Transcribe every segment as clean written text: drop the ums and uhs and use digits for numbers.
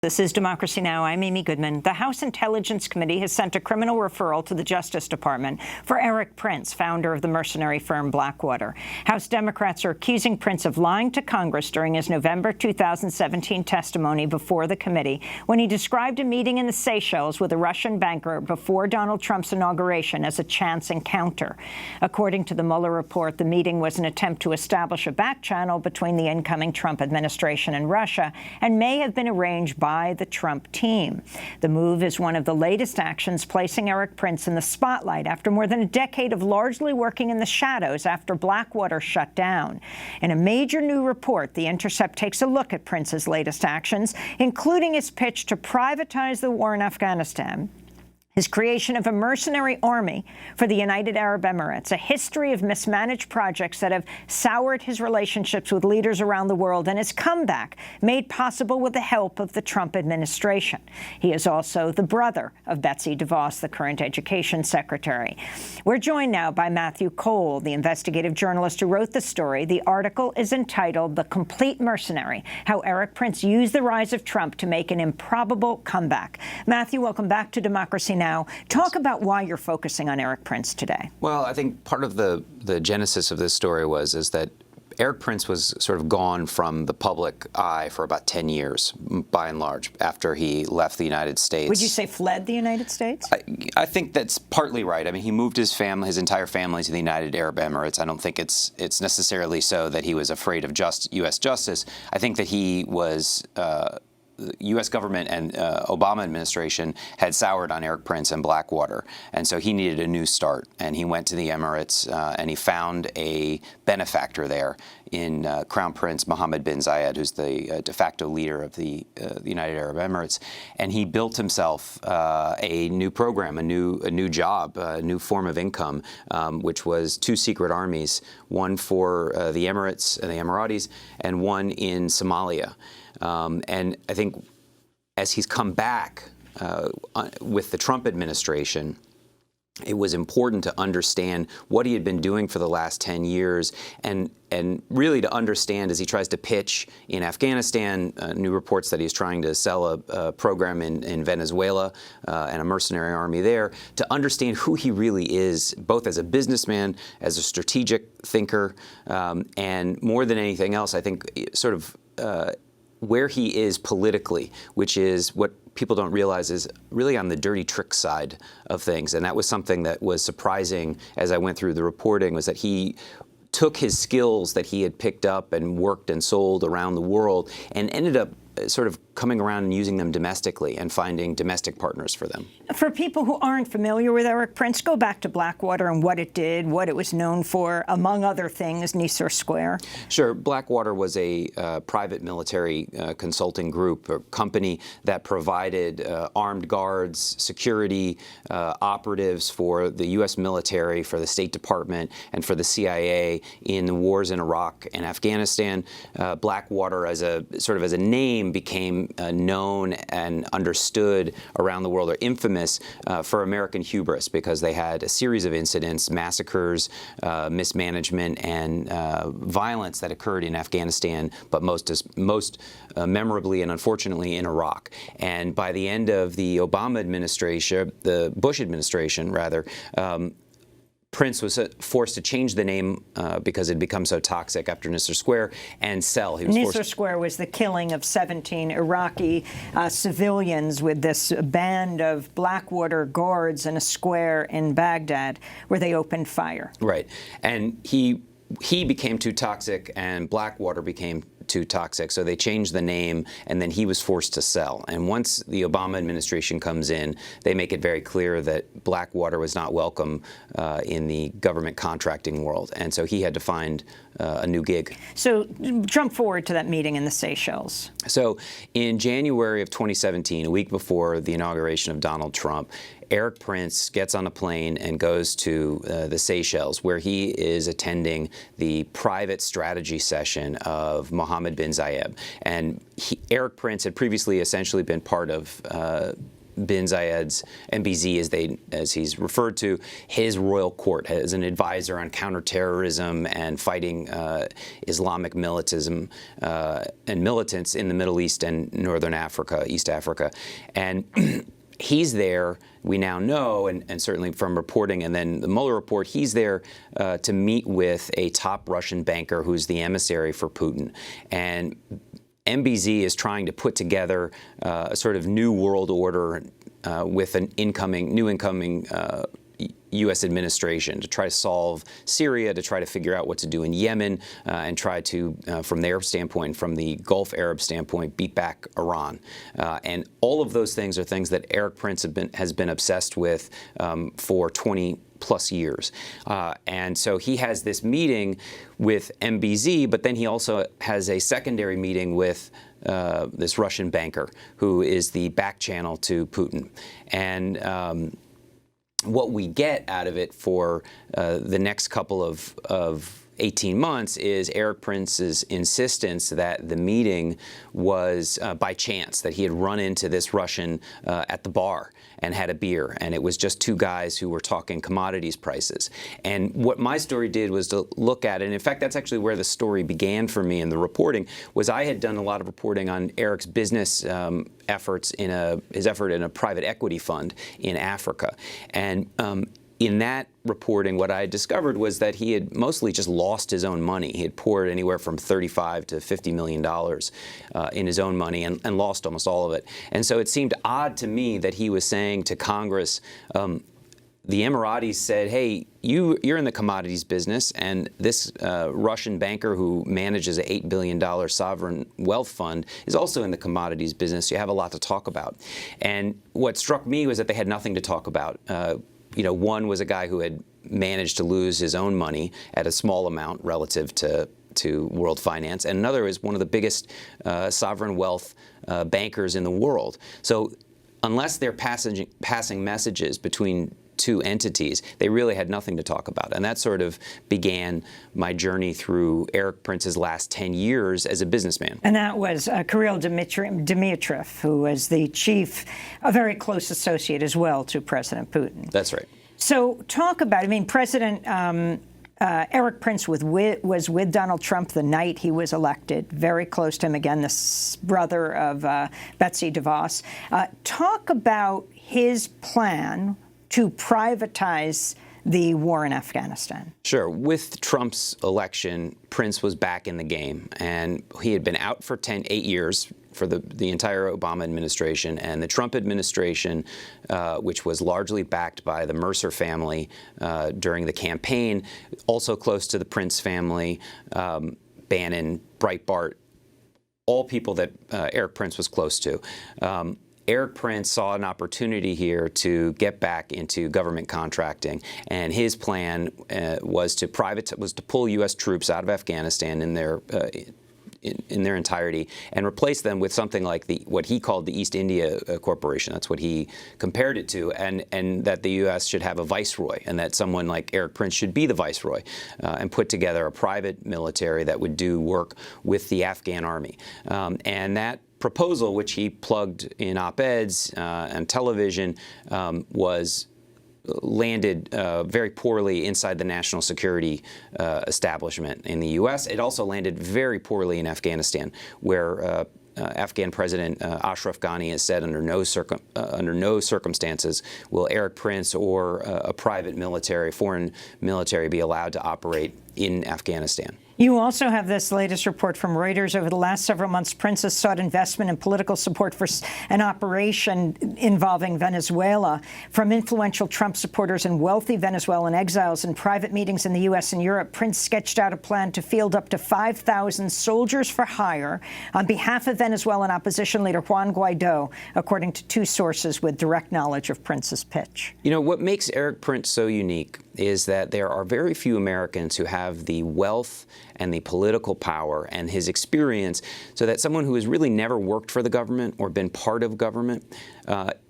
This is Democracy Now! I'm Amy Goodman. The House Intelligence Committee has sent a criminal referral to the Justice Department for Erik Prince, founder of the mercenary firm Blackwater. House Democrats are accusing Prince of lying to Congress during his November 2017 testimony before the committee when he described a meeting in the Seychelles with a Russian banker before Donald Trump's inauguration as a chance encounter. According to the Mueller report, the meeting was an attempt to establish a backchannel between the incoming Trump administration and Russia and may have been arranged by the Trump team. The move is one of the latest actions placing Erik Prince in the spotlight after more than a decade of largely working in the shadows after Blackwater shut down. In a major new report, The Intercept takes a look at Prince's latest actions, including his pitch to privatize the war in Afghanistan, his creation of a mercenary army for the United Arab Emirates, a history of mismanaged projects that have soured his relationships with leaders around the world, and his comeback made possible with the help of the Trump administration. He is also the brother of Betsy DeVos, the current education secretary. We're joined now by Matthew Cole, the investigative journalist who wrote the story. The article is entitled "The Complete Mercenary: How Erik Prince Used the Rise of Trump to Make an Improbable Comeback." Matthew, welcome back to Democracy Now! Talk about why you're focusing on Erik Prince today. Well, I think part of the genesis of this story is that Erik Prince was sort of gone from the public eye for about 10 years, by and large, after he left the United States. Would you say fled the United States? I think that's partly right. I mean, he moved his entire family to the United Arab Emirates. I don't think it's necessarily so that he was afraid of U.S. justice. I think that he was U.S. government and Obama administration had soured on Erik Prince and Blackwater, and so he needed a new start. And he went to the Emirates and he found a benefactor there in Crown Prince Mohammed bin Zayed, who's the de facto leader of the United Arab Emirates. And he built himself a new program, a new job, a new form of income, which was 2 secret armies, one for the Emirates and the Emiratis, and one in Somalia. And I think as he's come back with the Trump administration, it was important to understand what he had been doing for the last 10 years and really to understand as he tries to pitch in Afghanistan, new reports that he's trying to sell a program in Venezuela and a mercenary army there, to understand who he really is, both as a businessman, as a strategic thinker, and more than anything else, I think sort of where he is politically, which is what people don't realize is really on the dirty trick side of things. And that was something that was surprising as I went through the reporting, was that he took his skills that he had picked up and worked and sold around the world and ended up sort of coming around and using them domestically and finding domestic partners for them. For people who aren't familiar with Erik Prince, go back to Blackwater and what it did, what it was known for, among other things, Nisour Square. Sure. Blackwater was a private military consulting group or company that provided armed guards, security operatives for the U.S. military, for the State Department, and for the CIA in the wars in Iraq and Afghanistan. Blackwater, as a name, became known and understood around the world, or infamous for American hubris, because they had a series of incidents, massacres, mismanagement, and violence that occurred in Afghanistan, but most memorably and unfortunately in Iraq. And by the end of the Obama administration, the Bush administration rather, Prince was forced to change the name because it had become so toxic after Nisour Square, and sell. Nisour Square was the killing of 17 Iraqi civilians with this band of Blackwater guards in a square in Baghdad where they opened fire. Right. And he became too toxic and Blackwater became too toxic, so they changed the name, and then he was forced to sell. And once the Obama administration comes in, they make it very clear that Blackwater was not welcome in the government contracting world, and so he had to find a new gig. So jump forward to that meeting in the Seychelles. So in January of 2017, a week before the inauguration of Donald Trump, Erik Prince gets on a plane and goes to the Seychelles, where he is attending the private strategy session of Mohammed bin Zayed. And Erik Prince had previously essentially been part of bin Zayed's, MBZ as he's referred to, his royal court as an advisor on counterterrorism and fighting Islamic militantism and militants in the Middle East and Northern Africa, East Africa. And he's there, we now know, and certainly from reporting and then the Mueller report, he's there to meet with a top Russian banker who's the emissary for Putin. And MBZ is trying to put together a sort of new world order with an new incoming U.S. administration to try to solve Syria, to try to figure out what to do in Yemen, and try to, from their standpoint, from the Gulf Arab standpoint, beat back Iran. And all of those things are things that Erik Prince has been obsessed with for 20+ years. And so he has this meeting with MBZ, but then he also has a secondary meeting with this Russian banker who is the backchannel to Putin. And what we get out of it for the next couple of 18 months is Erik Prince's insistence that the meeting was by chance, that he had run into this Russian at the bar and had a beer, and it was just two guys who were talking commodities prices. And what my story did was to look at it, and in fact that's actually where the story began for me in the reporting, was I had done a lot of reporting on Erik's business efforts his effort in a private equity fund in Africa. And in that reporting, what I discovered was that he had mostly just lost his own money. He had poured anywhere from $35 to $50 million in his own money and lost almost all of it. And so it seemed odd to me that he was saying to Congress, the Emiratis said, hey, you're in the commodities business, and this Russian banker who manages an $8 billion sovereign wealth fund is also in the commodities business. You have a lot to talk about. And what struck me was that they had nothing to talk about. One was a guy who had managed to lose his own money at a small amount relative to world finance, and another is one of the biggest sovereign wealth bankers in the world. So unless they're passing messages between two entities, they really had nothing to talk about. And that sort of began my journey through Erik Prince's last 10 years as a businessman. And that was Kirill Dmitriev, who was the chief, a very close associate as well to President Putin. That's right. So talk about, President Erik Prince was with Donald Trump the night he was elected, very close to him, again, the brother of Betsy DeVos. Talk about his plan to privatize the war in Afghanistan. Sure. With Trump's election, Prince was back in the game, and he had been out for 8 years for the entire Obama administration, and the Trump administration, which was largely backed by the Mercer family during the campaign, also close to the Prince family, Bannon, Breitbart, all people that Erik Prince was close to. Erik Prince saw an opportunity here to get back into government contracting, and his plan was to pull U.S. troops out of Afghanistan in their entirety and replace them with something like what he called the East India Corporation. That's what he compared it to, and that the U.S. should have a viceroy, and that someone like Erik Prince should be the viceroy, and put together a private military that would do work with the Afghan army. And that proposal, which he plugged in op-eds and television, was landed very poorly inside the national security establishment in the U.S. It also landed very poorly in Afghanistan, where Afghan President Ashraf Ghani has said under no circumstances will Erik Prince or a private military, foreign military, be allowed to operate in Afghanistan. You also have this latest report from Reuters. Over the last several months, Prince has sought investment and political support for an operation involving Venezuela from influential Trump supporters and wealthy Venezuelan exiles. In private meetings in the U.S. and Europe, Prince sketched out a plan to field up to 5,000 soldiers for hire on behalf of Venezuelan opposition leader Juan Guaido, according to two sources with direct knowledge of Prince's pitch. What makes Erik Prince so unique is that there are very few Americans who have the wealth and the political power and his experience, so that someone who has really never worked for the government or been part of government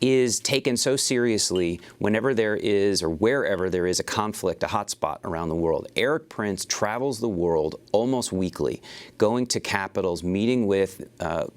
is taken so seriously whenever there is, or wherever there is, a conflict, a hotspot around the world. Erik Prince travels the world almost weekly, going to capitals, meeting with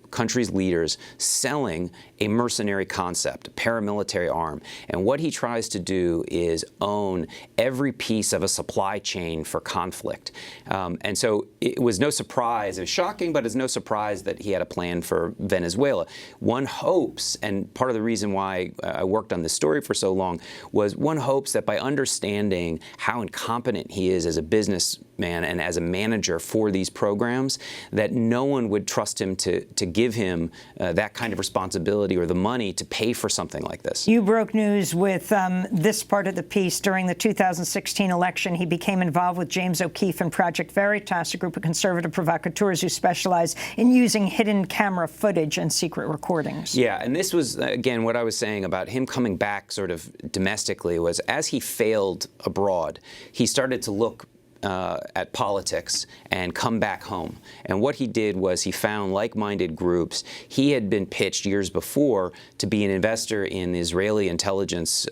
countries' leaders, selling a mercenary concept, a paramilitary arm. And what he tries to do is own every piece of a supply chain for conflict. And so it was no surprise, it was shocking, but it's no surprise that he had a plan for Venezuela. One hopes, and part of the reason why I worked on this story for so long, was one hopes that by understanding how incompetent he is as a businessman and as a manager for these programs, that no one would trust him to give him that kind of responsibility or the money to pay for something like this. You broke news with this part of the piece. During the 2016 election, he became involved with James O'Keefe and Project Veritas, a group of conservative provocateurs who specialize in using hidden camera footage and secret recordings. Yeah, and this was, again, what I was saying about him coming back sort of domestically was, as he failed abroad, he started to look at politics and come back home. And what he did was he found like-minded groups. He had been pitched years before to be an investor in the Israeli intelligence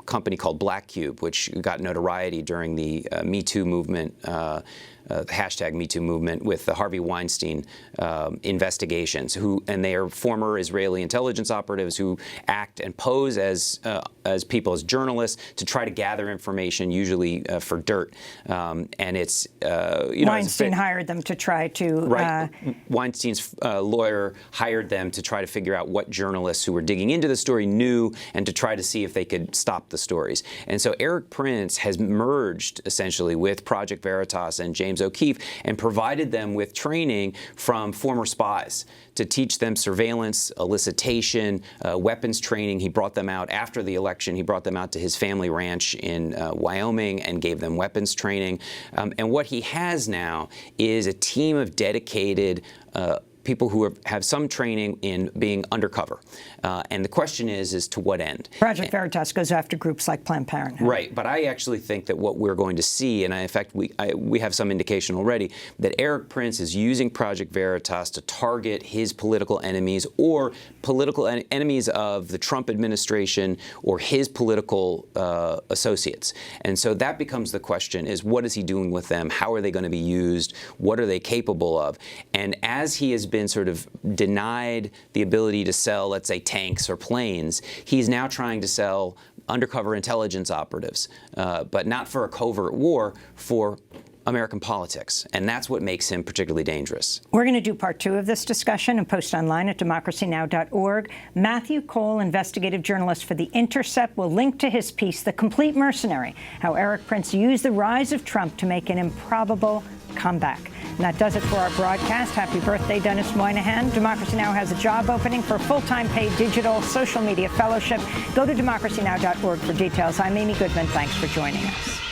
company called Black Cube, which got notoriety during the Me Too movement, the hashtag MeToo movement, with the Harvey Weinstein investigations, and they are former Israeli intelligence operatives who act and pose as people, as journalists, to try to gather information, usually for dirt. And it's, Weinstein hired them to try to... Right. Weinstein's lawyer hired them to try to figure out what journalists who were digging into the story knew, and to try to see if they could stop the stories. And so Erik Prince has merged, essentially, with Project Veritas and James O'Keefe, and provided them with training from former spies to teach them surveillance, elicitation, weapons training. He brought them out after the election. He brought them out to his family ranch in Wyoming and gave them weapons training. And what he has now is a team of dedicated people who have some training in being undercover. And the question is to what end? Project Veritas goes after groups like Planned Parenthood. Right, but I actually think that what we're going to see, and in fact we have some indication already, that Erik Prince is using Project Veritas to target his political enemies, or political enemies of the Trump administration, or his political associates. And so that becomes the question, is what is he doing with them? How are they going to be used? What are they capable of? And as he has been sort of denied the ability to sell, let's say, tanks or planes, he's now trying to sell undercover intelligence operatives, but not for a covert war, for American politics. And that's what makes him particularly dangerous. We're going to do part 2 of this discussion and post online at democracynow.org. Matthew Cole, investigative journalist for The Intercept, will link to his piece, The Complete Mercenary, How Erik Prince Used the Rise of Trump to Make an Improbable Comeback. And that does it for our broadcast. Happy birthday, Dennis Moynihan. Democracy Now! Has a job opening for a full-time paid digital social media fellowship. Go to democracynow.org for details. I'm Amy Goodman. Thanks for joining us.